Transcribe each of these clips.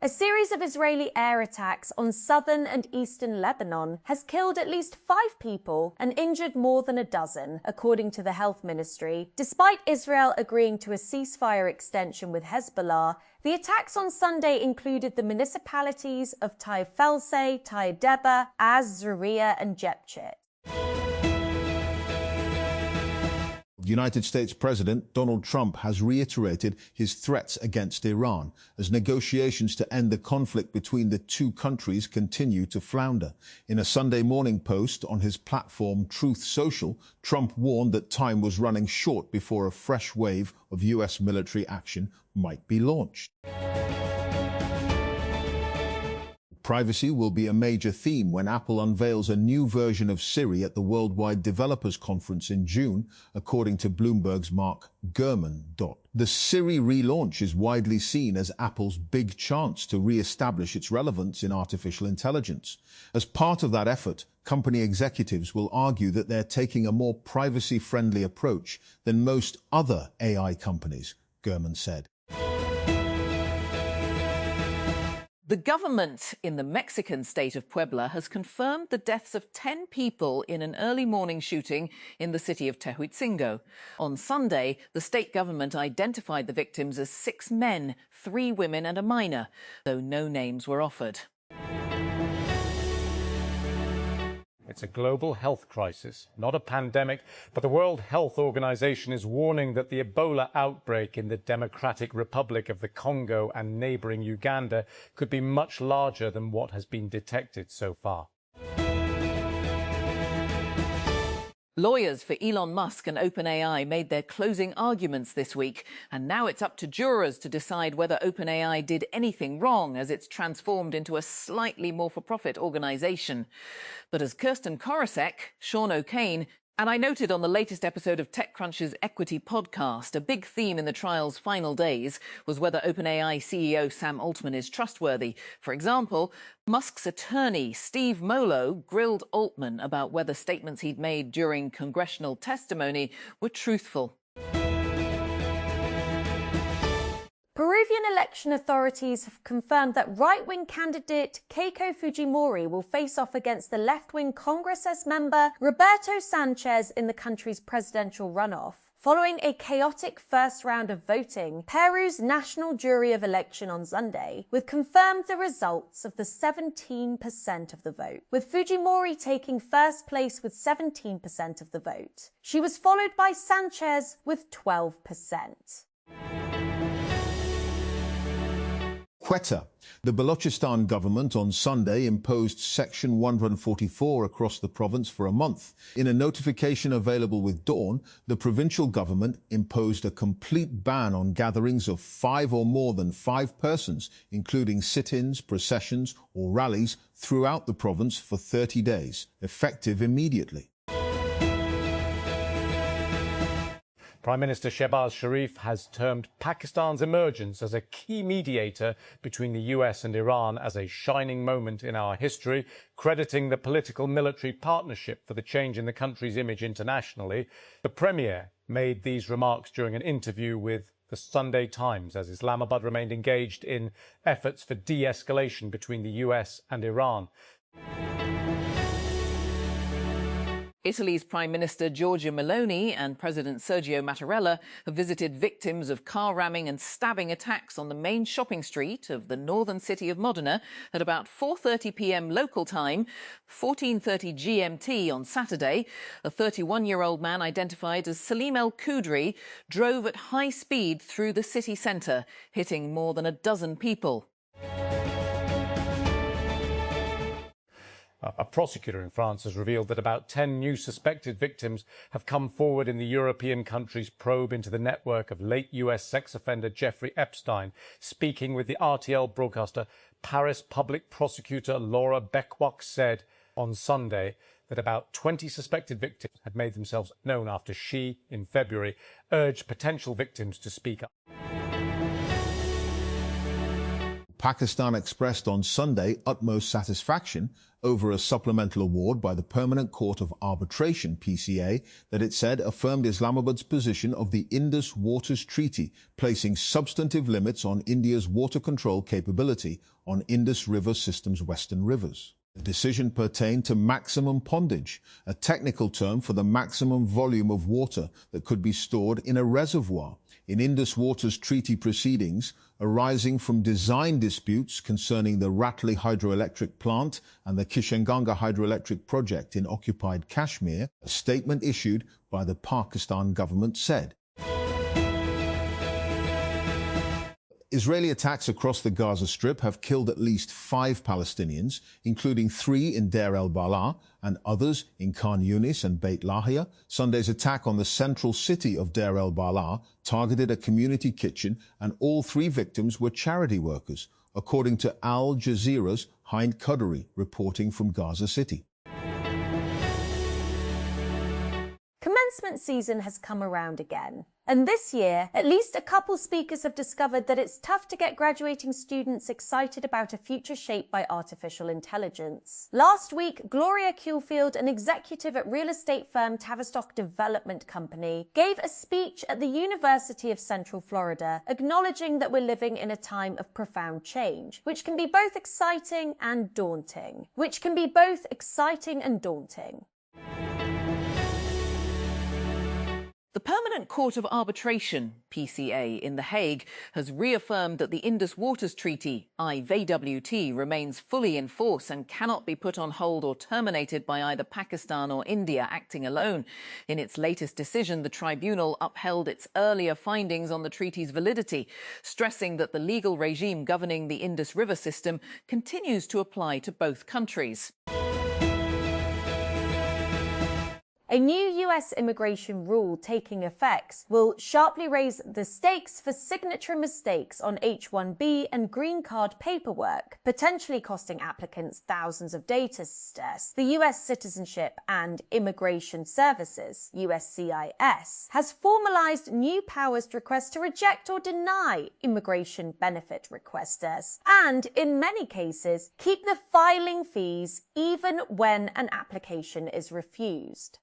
A series of Israeli air attacks on southern and eastern Lebanon has killed at least 5 people and injured more than a dozen, according to the health ministry. Despite Israel agreeing to a ceasefire extension with Hezbollah, the attacks on Sunday included the municipalities of Tyre Felseh, Tyre Deba, Az Zuriya and Jebchit. The United States President Donald Trump has reiterated his threats against Iran as negotiations to end the conflict between the two countries continue to flounder. In a Sunday morning post on his platform Truth Social, Trump warned that time was running short before a fresh wave of U.S. military action might be launched. Privacy will be a major theme when Apple unveils a new version of Siri at the Worldwide Developers Conference in June, according to Bloomberg's Mark Gurman. The Siri relaunch is widely seen as Apple's big chance to re-establish its relevance in artificial intelligence. As part of that effort, company executives will argue that they're taking a more privacy-friendly approach than most other AI companies, Gurman said. The government in the Mexican state of Puebla has confirmed the deaths of 10 people in an early morning shooting in the city of Tehuitzingo. On Sunday, the state government identified the victims as 6 men, 3 women and a minor, though no names were offered. It's a global health crisis, not a pandemic, but the World Health Organization is warning that the Ebola outbreak in the Democratic Republic of the Congo and neighboring Uganda could be much larger than what has been detected so far. Lawyers for Elon Musk and OpenAI made their closing arguments this week, and now it's up to jurors to decide whether OpenAI did anything wrong as it's transformed into a slightly more-for-profit organisation. But as Kirsten Korosek, Sean O'Kane, and I noted on the latest episode of TechCrunch's Equity podcast, a big theme in the trial's final days was whether OpenAI CEO Sam Altman is trustworthy. For example, Musk's attorney, Steve Molo, grilled Altman about whether statements he'd made during congressional testimony were truthful. Peruvian election authorities have confirmed that right-wing candidate Keiko Fujimori will face off against the left-wing Congress member Roberto Sanchez in the country's presidential runoff. Following a chaotic first round of voting, Peru's National Jury of Election on Sunday confirmed the results of the 17% of the vote, with Fujimori taking first place with 17% of the vote. She was followed by Sanchez with 12%. Quetta. The Balochistan government on Sunday imposed Section 144 across the province for a month. In a notification available with Dawn, the provincial government imposed a complete ban on gatherings of 5 or more than 5 persons, including sit-ins, processions or rallies throughout the province for 30 days, effective immediately. Prime Minister Shehbaz Sharif has termed Pakistan's emergence as a key mediator between the US and Iran as a shining moment in our history, crediting the political-military partnership for the change in the country's image internationally. The Premier made these remarks during an interview with the Sunday Times as Islamabad remained engaged in efforts for de-escalation between the US and Iran. Italy's Prime Minister Giorgia Meloni and President Sergio Mattarella have visited victims of car ramming and stabbing attacks on the main shopping street of the northern city of Modena at about 4:30 p.m. local time, 14:30 GMT on Saturday. A 31-year-old man identified as Salim El Kudri drove at high speed through the city centre, hitting more than a dozen people. A prosecutor in France has revealed that about 10 new suspected victims have come forward in the European country's probe into the network of late US sex offender Jeffrey Epstein. Speaking with the RTL broadcaster, Paris public prosecutor Laura Beckwach said on Sunday that about 20 suspected victims had made themselves known after she, in February, urged potential victims to speak up. Pakistan expressed on Sunday utmost satisfaction over a supplemental award by the Permanent Court of Arbitration, PCA, that it said affirmed Islamabad's position of the Indus Waters Treaty, placing substantive limits on India's water control capability on Indus River system's western rivers. The decision pertained to maximum pondage, a technical term for the maximum volume of water that could be stored in a reservoir. In Indus Waters Treaty proceedings arising from design disputes concerning the Ratley hydroelectric plant and the Kishanganga hydroelectric project in occupied Kashmir, a statement issued by the Pakistan government said. Israeli attacks across the Gaza Strip have killed at least 5 Palestinians, including 3 in Deir el-Balah and others in Khan Yunis and Beit Lahia. Sunday's attack on the central city of Deir el-Balah targeted a community kitchen, and all 3 victims were charity workers, according to Al Jazeera's Hind Qudri, reporting from Gaza City. Commencement season has come around again. And this year, at least a couple speakers have discovered that it's tough to get graduating students excited about a future shaped by artificial intelligence. Last week, Gloria Kuhlfield, an executive at real estate firm Tavistock Development Company, gave a speech at the University of Central Florida, acknowledging that we're living in a time of profound change, which can be both exciting and daunting. The Permanent Court of Arbitration, PCA, in The Hague has reaffirmed that the Indus Waters Treaty, IVWT, remains fully in force and cannot be put on hold or terminated by either Pakistan or India acting alone. In its latest decision, the tribunal upheld its earlier findings on the treaty's validity, stressing that the legal regime governing the Indus River system continues to apply to both countries. A new US immigration rule taking effect will sharply raise the stakes for signature mistakes on H-1B and green card paperwork, potentially costing applicants thousands of data sets. The US Citizenship and Immigration Services, USCIS, has formalized new powers to request to reject or deny immigration benefit requesters, and in many cases, keep the filing fees even when an application is refused.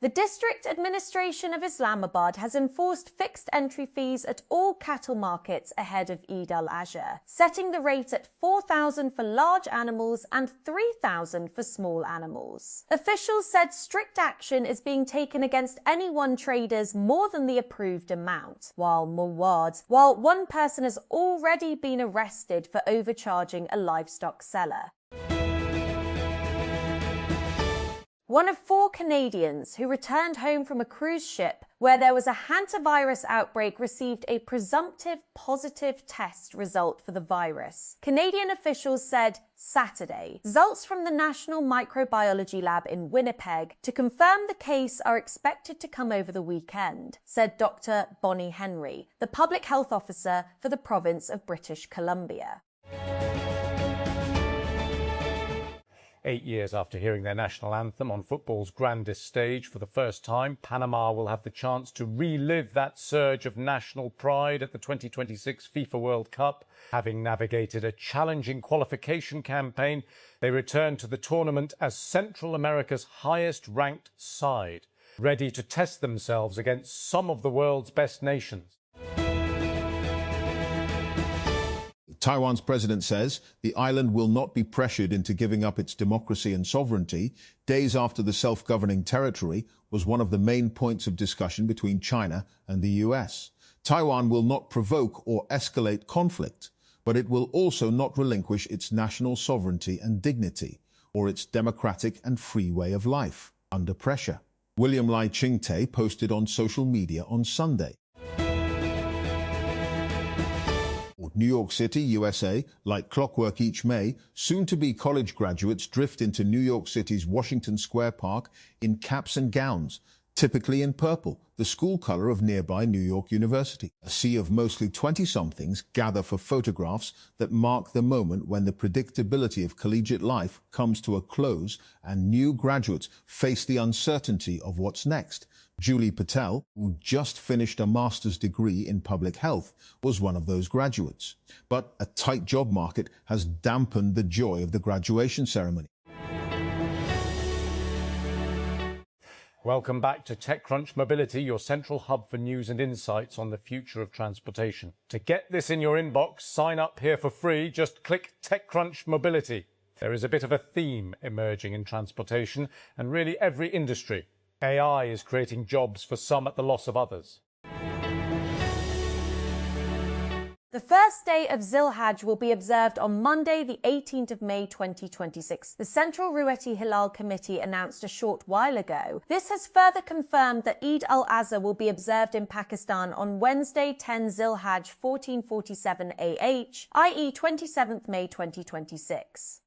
The District Administration of Islamabad has enforced fixed entry fees at all cattle markets ahead of Eid al-Adha, setting the rate at $4,000 for large animals and $3,000 for small animals. Officials said strict action is being taken against anyone traders more than the approved amount, while one person has already been arrested for overcharging a livestock seller. One of 4 Canadians who returned home from a cruise ship where there was a hantavirus outbreak received a presumptive positive test result for the virus. Canadian officials said Saturday. Results from the National Microbiology Lab in Winnipeg to confirm the case are expected to come over the weekend, said Dr. Bonnie Henry, the public health officer for the province of British Columbia. 8 years after hearing their national anthem on football's grandest stage for the first time, Panama will have the chance to relive that surge of national pride at the 2026 FIFA World Cup. Having navigated a challenging qualification campaign, they return to the tournament as Central America's highest-ranked side, ready to test themselves against some of the world's best nations. Taiwan's president says the island will not be pressured into giving up its democracy and sovereignty, days after the self-governing territory was one of the main points of discussion between China and the US. Taiwan will not provoke or escalate conflict, but it will also not relinquish its national sovereignty and dignity, or its democratic and free way of life, under pressure. William Lai Ching-te posted on social media on Sunday. New York City, USA, like clockwork each May, soon-to-be college graduates drift into New York City's Washington Square Park in caps and gowns, typically in purple, the school color of nearby New York University. A sea of mostly 20-somethings gather for photographs that mark the moment when the predictability of collegiate life comes to a close and new graduates face the uncertainty of what's next. Julie Pehel, who just finished a master's degree in public health, was one of those graduates. But a tight job market has dampened the joy of the graduation ceremony. Welcome back to TechCrunch Mobility, your central hub for news and insights on the future of transportation. To get this in your inbox, sign up here for free. Just click TechCrunch Mobility. There is a bit of a theme emerging in transportation and really every industry. AI is creating jobs for some at the loss of others. The first day of Zilhaj will be observed on Monday, the 18th of May 2026. The Central Ru'at-e-Hilal Committee announced a short while ago. This has further confirmed that Eid al-Adha will be observed in Pakistan on Wednesday, 10 Zilhaj 1447 AH, i.e. 27th May 2026.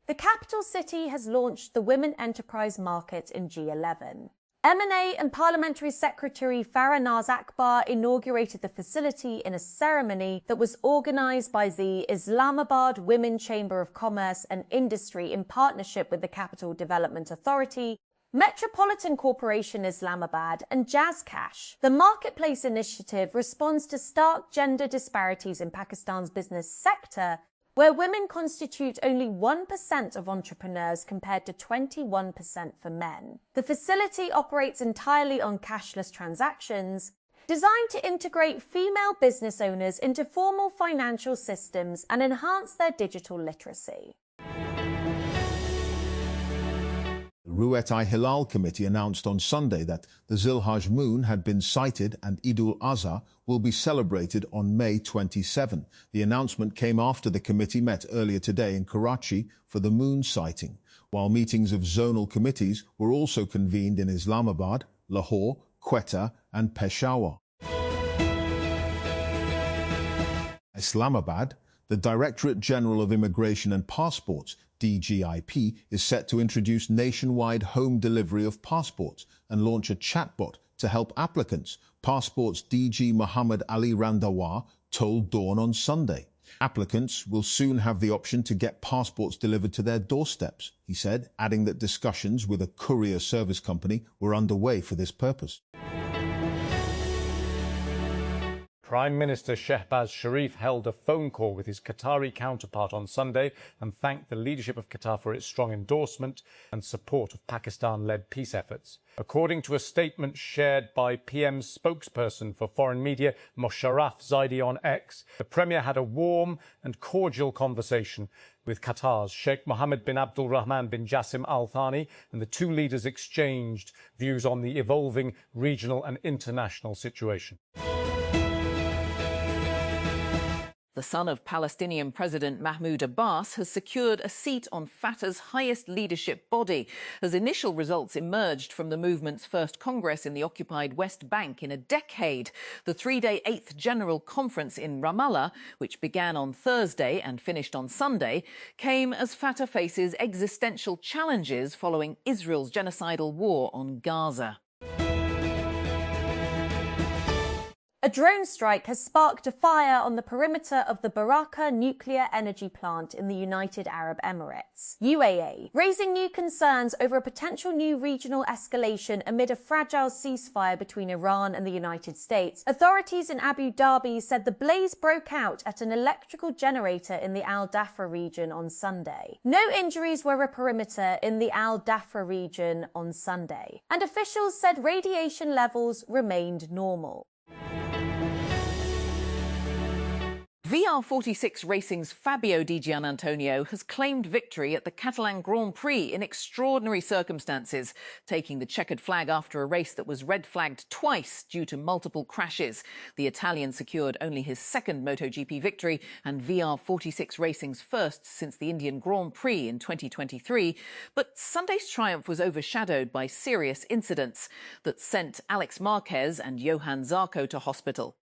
The capital city has launched the Women Enterprise Market in G11. M&A and Parliamentary Secretary Farah Naz Akbar inaugurated the facility in a ceremony that was organised by the Islamabad Women Chamber of Commerce and Industry in partnership with the Capital Development Authority, Metropolitan Corporation Islamabad and JazzCash. The Marketplace Initiative responds to stark gender disparities in Pakistan's business sector, where women constitute only 1% of entrepreneurs compared to 21% for men. The facility operates entirely on cashless transactions, designed to integrate female business owners into formal financial systems and enhance their digital literacy. The Ru'at-e-Hilal Committee announced on Sunday that the Zilhaj moon had been sighted and Eid al-Adha will be celebrated on May 27. The announcement came after the committee met earlier today in Karachi for the moon sighting, while meetings of zonal committees were also convened in Islamabad, Lahore, Quetta and Peshawar. Islamabad, the Directorate General of Immigration and Passports, DGIP, is set to introduce nationwide home delivery of passports and launch a chatbot to help applicants, Passports DG Muhammad Ali Randhawa told Dawn on Sunday. Applicants will soon have the option to get passports delivered to their doorsteps, he said, adding that discussions with a courier service company were underway for this purpose. Prime Minister Shehbaz Sharif held a phone call with his Qatari counterpart on Sunday and thanked the leadership of Qatar for its strong endorsement and support of Pakistan-led peace efforts. According to a statement shared by PM's spokesperson for foreign media, Mosharraf Zaidi on X, the Premier had a warm and cordial conversation with Qatar's Sheikh Mohammed bin Abdul Rahman bin Jassim Al Thani, and the two leaders exchanged views on the evolving regional and international situation. The son of Palestinian President Mahmoud Abbas has secured a seat on Fatah's highest leadership body as initial results emerged from the movement's first Congress in the occupied West Bank in a decade. The three-day 8th General Conference in Ramallah, which began on Thursday and finished on Sunday, came as Fatah faces existential challenges following Israel's genocidal war on Gaza. A drone strike has sparked a fire on the perimeter of the Baraka nuclear energy plant in the United Arab Emirates, UAE, raising new concerns over a potential new regional escalation amid a fragile ceasefire between Iran and the United States. Authorities in Abu Dhabi said the blaze broke out at an electrical generator in the Al Dhafra region on Sunday. No injuries were at perimeter in the Al Dhafra region on Sunday, and officials said radiation levels remained normal. VR46 Racing's Fabio Di Gianantonio has claimed victory at the Catalan Grand Prix in extraordinary circumstances, taking the checkered flag after a race that was red-flagged twice due to multiple crashes. The Italian secured only his second MotoGP victory and VR46 Racing's first since the Indian Grand Prix in 2023. But Sunday's triumph was overshadowed by serious incidents that sent Alex Marquez and Johan Zarco to hospital.